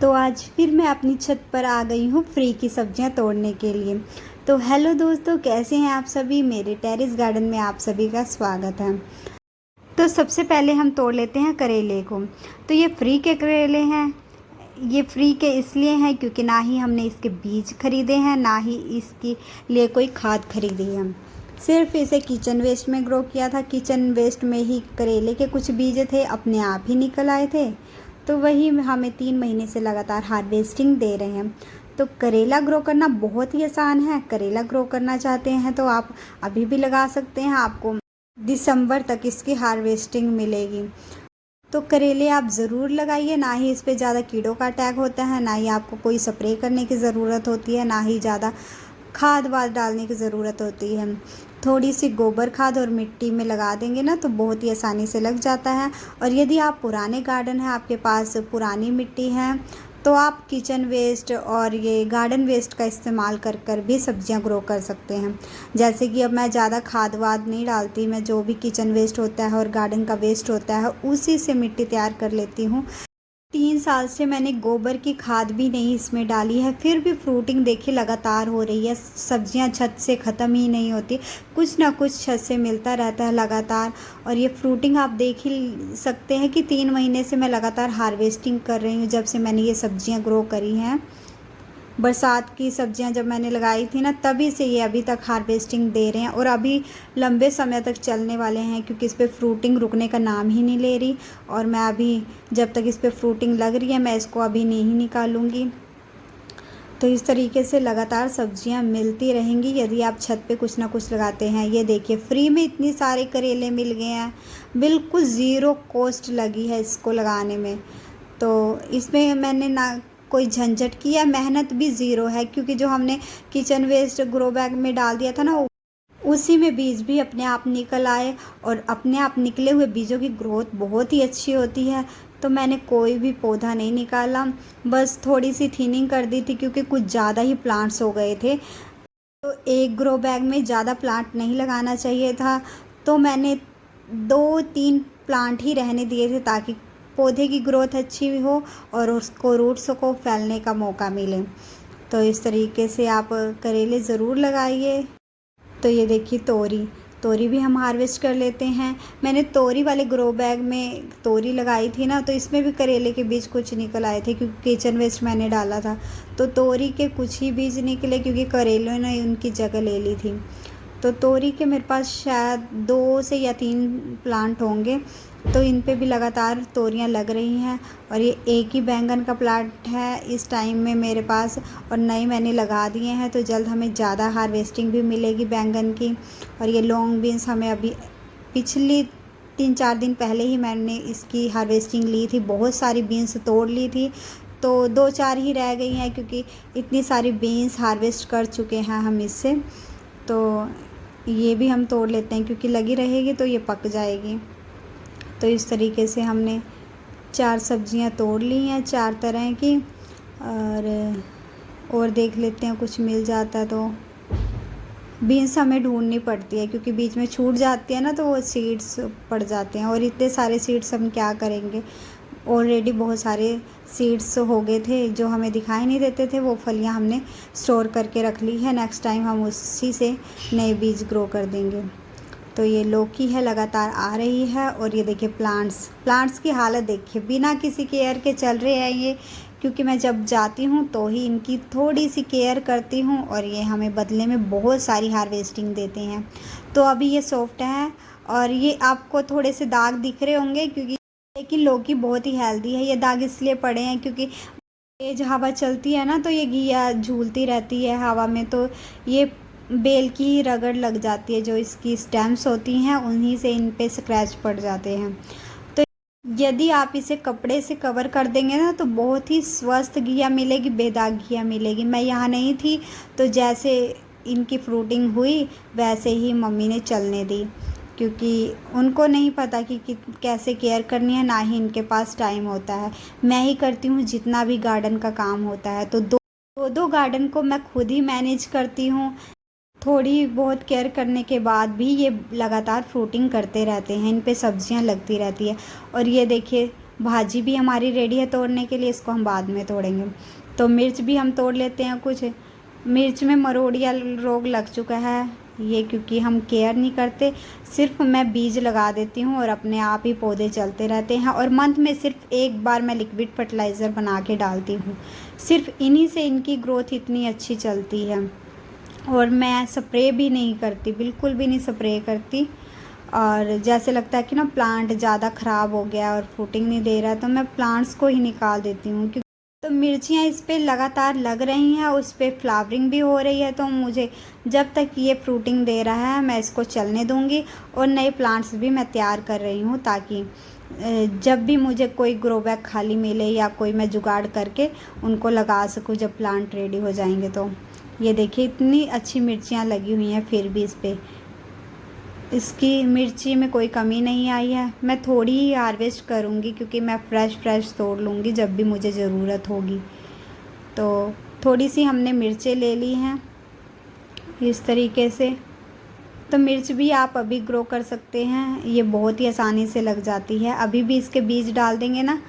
तो आज फिर मैं अपनी छत पर आ गई हूँ फ्री की सब्जियाँ तोड़ने के लिए। तो हेलो दोस्तों, कैसे हैं आप सभी। मेरे टेरेस गार्डन में आप सभी का स्वागत है। तो सबसे पहले हम तोड़ लेते हैं करेले को। तो ये फ्री के करेले हैं। ये फ्री के इसलिए हैं क्योंकि ना ही हमने इसके बीज खरीदे हैं, ना ही इसके लिए कोई खाद खरीदी है। सिर्फ इसे किचन वेस्ट में ग्रो किया था। किचन वेस्ट में ही करेले के कुछ बीज थे, अपने आप ही निकल आए थे। तो वही हमें 3 महीने से लगातार हार्वेस्टिंग दे रहे हैं। तो करेला ग्रो करना बहुत ही आसान है। करेला ग्रो करना चाहते हैं तो आप अभी भी लगा सकते हैं। आपको दिसंबर तक इसकी हार्वेस्टिंग मिलेगी। तो करेले आप ज़रूर लगाइए। ना ही इस पे ज़्यादा कीड़ों का अटैक होता है, ना ही आपको कोई स्प्रे करने की ज़रूरत होती है, ना ही ज़्यादा खाद वाद डालने की ज़रूरत होती है। थोड़ी सी गोबर खाद और मिट्टी में लगा देंगे ना तो बहुत ही आसानी से लग जाता है। और यदि आप पुराने गार्डन है, आपके पास पुरानी मिट्टी है, तो आप किचन वेस्ट और ये गार्डन वेस्ट का इस्तेमाल कर कर भी सब्जियां ग्रो कर सकते हैं। जैसे कि अब मैं ज़्यादा खाद वाद नहीं डालती, मैं जो भी किचन वेस्ट होता है और गार्डन का वेस्ट होता है उसी से मिट्टी तैयार कर लेती हूँ। 3 साल से मैंने गोबर की खाद भी नहीं इसमें डाली है, फिर भी फ्रूटिंग देखिए लगातार हो रही है। सब्जियां छत से ख़त्म ही नहीं होती, कुछ ना कुछ छत से मिलता रहता है लगातार। और ये फ्रूटिंग आप देख ही सकते हैं कि 3 महीने से मैं लगातार हार्वेस्टिंग कर रही हूँ जब से मैंने ये सब्जियां ग्रो करी हैं। बरसात की सब्जियां जब मैंने लगाई थी ना, तभी से ये अभी तक हार्वेस्टिंग दे रहे हैं और अभी लंबे समय तक चलने वाले हैं, क्योंकि इस पर फ्रूटिंग रुकने का नाम ही नहीं ले रही। और मैं अभी जब तक इस पर फ्रूटिंग लग रही है मैं इसको अभी नहीं निकालूंगी। तो इस तरीके से लगातार सब्जियां मिलती रहेंगी यदि आप छत पे कुछ ना कुछ लगाते हैं। ये देखिए फ्री में इतनी सारे करेले मिल गए हैं, बिल्कुल ज़ीरो कॉस्ट लगी है इसको लगाने में। तो इसमें मैंने ना कोई झंझट किया, मेहनत भी ज़ीरो है, क्योंकि जो हमने किचन वेस्ट ग्रो बैग में डाल दिया था ना, उसी में बीज भी अपने आप निकल आए। और अपने आप निकले हुए बीजों की ग्रोथ बहुत ही अच्छी होती है। तो मैंने कोई भी पौधा नहीं निकाला, बस थोड़ी सी थिनिंग कर दी थी क्योंकि कुछ ज़्यादा ही प्लांट्स हो गए थे। तो एक ग्रो बैग में ज़्यादा प्लांट नहीं लगाना चाहिए था, तो मैंने 2-3 प्लांट ही रहने दिए थे ताकि पौधे की ग्रोथ अच्छी हो और उसको रूट्स को फैलने का मौका मिले। तो इस तरीके से आप करेले ज़रूर लगाइए। तो ये देखिए तोरी, तोरी भी हम हार्वेस्ट कर लेते हैं। मैंने तोरी वाले ग्रो बैग में तोरी लगाई थी ना, तो इसमें भी करेले के बीज कुछ निकल आए थे क्योंकि किचन वेस्ट मैंने डाला था। तो तोरी के कुछ ही बीज निकले क्योंकि करेलों ने उनकी जगह ले ली थी। तो तोरी के मेरे पास शायद 2 से या 3 प्लांट होंगे। तो इन पे भी लगातार तोरियां लग रही हैं। और ये एक ही बैंगन का प्लांट है इस टाइम में मेरे पास, और नए मैंने लगा दिए हैं, तो जल्द हमें ज़्यादा हार्वेस्टिंग भी मिलेगी बैंगन की। और ये लॉन्ग बीन्स हमें अभी पिछली 3-4 दिन पहले ही मैंने इसकी हार्वेस्टिंग ली थी, बहुत सारी बीन्स तोड़ ली थी। तो 2-4 ही रह गई हैं क्योंकि इतनी सारी बीन्स हार्वेस्ट कर चुके हैं हम इससे। तो ये भी हम तोड़ लेते हैं क्योंकि लगी रहेगी तो ये पक जाएगी। तो इस तरीके से हमने 4 सब्जियां तोड़ ली हैं, 4 तरह की। और देख लेते हैं कुछ मिल जाता तो। बीन्स हमें ढूंढनी पड़ती है क्योंकि बीच में छूट जाती है ना, तो वो सीड्स पड़ जाते हैं। और इतने सारे सीड्स हम क्या करेंगे, ऑलरेडी बहुत सारे सीड्स हो गए थे जो हमें दिखाई नहीं देते थे, वो फलियां हमने स्टोर करके रख ली है। नेक्स्ट टाइम हम उसी से नए बीज ग्रो कर देंगे। तो ये लौकी है, लगातार आ रही है। और ये देखिए प्लांट्स की हालत देखिए, बिना किसी केयर के चल रहे हैं ये, क्योंकि मैं जब जाती हूँ तो ही इनकी थोड़ी सी केयर करती हूँ और ये हमें बदले में बहुत सारी हार्वेस्टिंग देते हैं। तो अभी ये सॉफ्ट है और ये आपको थोड़े से दाग दिख रहे होंगे क्योंकि, लेकिन लौकी बहुत ही हेल्दी है। ये दाग इसलिए पड़े हैं क्योंकि तेज हवा चलती है ना, तो ये घिया झूलती रहती है हवा में, तो ये बेल की रगड़ लग जाती है। जो इसकी स्टेम्स होती हैं उन्हीं से इन पे स्क्रैच पड़ जाते हैं। तो यदि आप इसे कपड़े से कवर कर देंगे ना तो बहुत ही स्वस्थ घिया मिलेगी, बेदाग घिया मिलेगी। मैं यहाँ नहीं थी तो जैसे इनकी फ्रूटिंग हुई वैसे ही मम्मी ने चलने दी, क्योंकि उनको नहीं पता कि कैसे केयर करनी है, ना ही इनके पास टाइम होता है। मैं ही करती हूँ जितना भी गार्डन का काम होता है। तो दो गार्डन को मैं खुद ही मैनेज करती हूँ। थोड़ी बहुत केयर करने के बाद भी ये लगातार फ्रूटिंग करते रहते हैं, इन पे सब्जियां लगती रहती है। और ये देखिए भाजी भी हमारी रेडी है तोड़ने के लिए, इसको हम बाद में तोड़ेंगे। तो मिर्च भी हम तोड़ लेते हैं। कुछ मिर्च में मरोड़िया रोग लग चुका है, ये क्योंकि हम केयर नहीं करते। सिर्फ मैं बीज लगा देती हूँ और अपने आप ही पौधे चलते रहते हैं। और मंथ में सिर्फ एक बार मैं लिक्विड फर्टिलाइज़र बना के डालती हूँ। सिर्फ इन्हीं से इनकी ग्रोथ इतनी अच्छी चलती है। और मैं स्प्रे भी नहीं करती, बिल्कुल भी नहीं स्प्रे करती। और जैसे लगता है कि ना प्लांट ज़्यादा ख़राब हो गया और फ्रूटिंग नहीं दे रहा है, तो मैं प्लांट्स को ही निकाल देती हूँ। क्योंकि तो मिर्चियाँ इस पे लगातार लग रही हैं, उस पे फ्लावरिंग भी हो रही है। तो मुझे जब तक ये फ्रूटिंग दे रहा है मैं इसको चलने दूँगी। और नए प्लांट्स भी मैं तैयार कर रही हूँ, ताकि जब भी मुझे कोई ग्रो बैग खाली मिले या कोई मैं जुगाड़ करके उनको लगा सकूँ जब प्लांट रेडी हो जाएंगे। तो ये देखिए इतनी अच्छी मिर्चियाँ लगी हुई हैं, फिर भी इस पर इसकी मिर्ची में कोई कमी नहीं आई है। मैं थोड़ी ही हार्वेस्ट करूँगी, क्योंकि मैं फ्रेश तोड़ लूँगी जब भी मुझे ज़रूरत होगी। तो थोड़ी सी हमने मिर्चें ले ली हैं इस तरीके से। तो मिर्च भी आप अभी ग्रो कर सकते हैं, ये बहुत ही आसानी से लग जाती है। अभी भी इसके बीज डाल देंगे ना,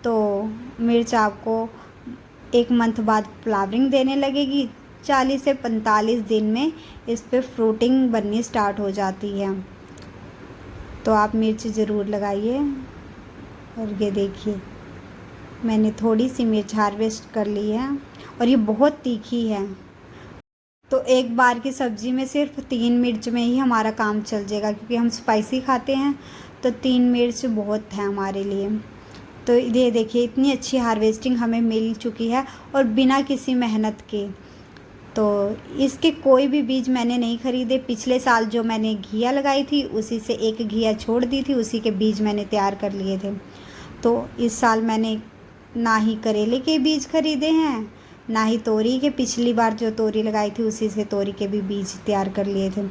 तो मिर्च आपको 1 मंथ बाद फ्लावरिंग देने लगेगी। 40 से 45 दिन में इस पे फ्रूटिंग बननी स्टार्ट हो जाती है। तो आप मिर्च ज़रूर लगाइए। और ये देखिए मैंने थोड़ी सी मिर्च हार्वेस्ट कर ली है, और ये बहुत तीखी है। तो एक बार की सब्ज़ी में सिर्फ 3 मिर्च में ही हमारा काम चल जाएगा, क्योंकि हम स्पाइसी खाते हैं। तो 3 मिर्च बहुत है हमारे लिए। तो ये देखिए इतनी अच्छी हार्वेस्टिंग हमें मिल चुकी है, और बिना किसी मेहनत के। तो इसके कोई भी बीज मैंने नहीं ख़रीदे। पिछले साल जो मैंने घिया लगाई थी, उसी से एक घिया छोड़ दी थी, उसी के बीज मैंने तैयार कर लिए थे। तो इस साल मैंने ना ही करेले के बीज खरीदे हैं, ना ही तोरी के। पिछली बार जो तोरी लगाई थी उसी से तोरी के भी बीज तैयार कर लिए थे।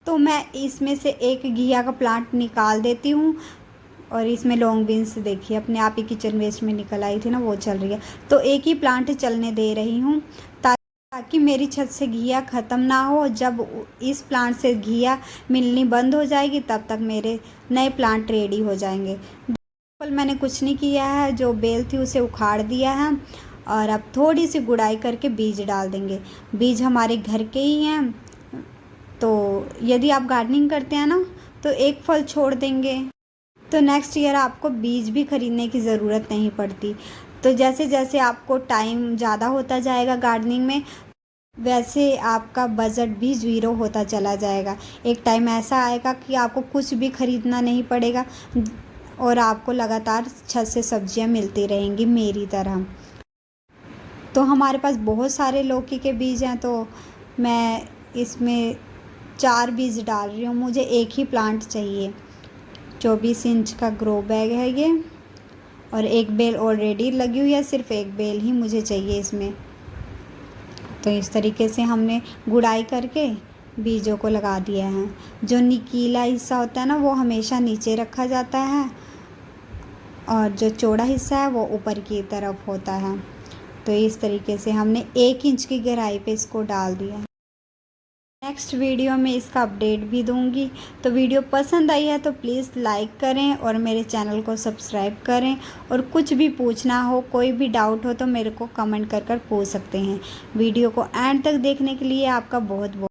तो मैं इसमें से एक घिया का प्लांट निकाल देती हूँ। और इसमें लॉन्ग बीन्स देखिए अपने आप ही किचन वेस्ट में निकल आई थी ना, वो चल रही है। तो एक ही प्लांट चलने दे रही हूँ, ताकि मेरी छत से घिया ख़त्म ना हो। जब इस प्लांट से घिया मिलनी बंद हो जाएगी, तब तक मेरे नए प्लांट रेडी हो जाएंगे। बिल्कुल मैंने कुछ नहीं किया है, जो बेल थी उसे उखाड़ दिया है। और अब थोड़ी सी गुड़ाई करके बीज डाल देंगे। बीज हमारे घर के ही हैं। तो यदि आप गार्डनिंग करते हैं ना, तो एक फल छोड़ देंगे, तो नेक्स्ट ईयर आपको बीज भी खरीदने की ज़रूरत नहीं पड़ती। तो जैसे जैसे आपको टाइम ज़्यादा होता जाएगा गार्डनिंग में, वैसे आपका बजट भी ज़ीरो होता चला जाएगा। एक टाइम ऐसा आएगा कि आपको कुछ भी खरीदना नहीं पड़ेगा, और आपको लगातार छत से सब्जियां मिलती रहेंगी मेरी तरह। तो हमारे पास बहुत सारे लौकी के बीज हैं, तो मैं इसमें 4 बीज डाल रही हूँ। मुझे एक ही प्लांट चाहिए। 24 इंच का ग्रो बैग है ये, और एक बेल ऑलरेडी लगी हुई है, सिर्फ एक बेल ही मुझे चाहिए इसमें। तो इस तरीके से हमने गुड़ाई करके बीजों को लगा दिया है। जो निकीला हिस्सा होता है ना, वो हमेशा नीचे रखा जाता है, और जो चौड़ा हिस्सा है वो ऊपर की तरफ होता है। तो इस तरीके से हमने 1 इंच की गहराई पे इसको डाल दिया। नेक्स्ट वीडियो में इसका अपडेट भी दूंगी। तो वीडियो पसंद आई है तो प्लीज़ लाइक करें और मेरे चैनल को सब्सक्राइब करें। और कुछ भी पूछना हो, कोई भी डाउट हो, तो मेरे को कमेंट कर पूछ सकते हैं। वीडियो को एंड तक देखने के लिए आपका बहुत बहुत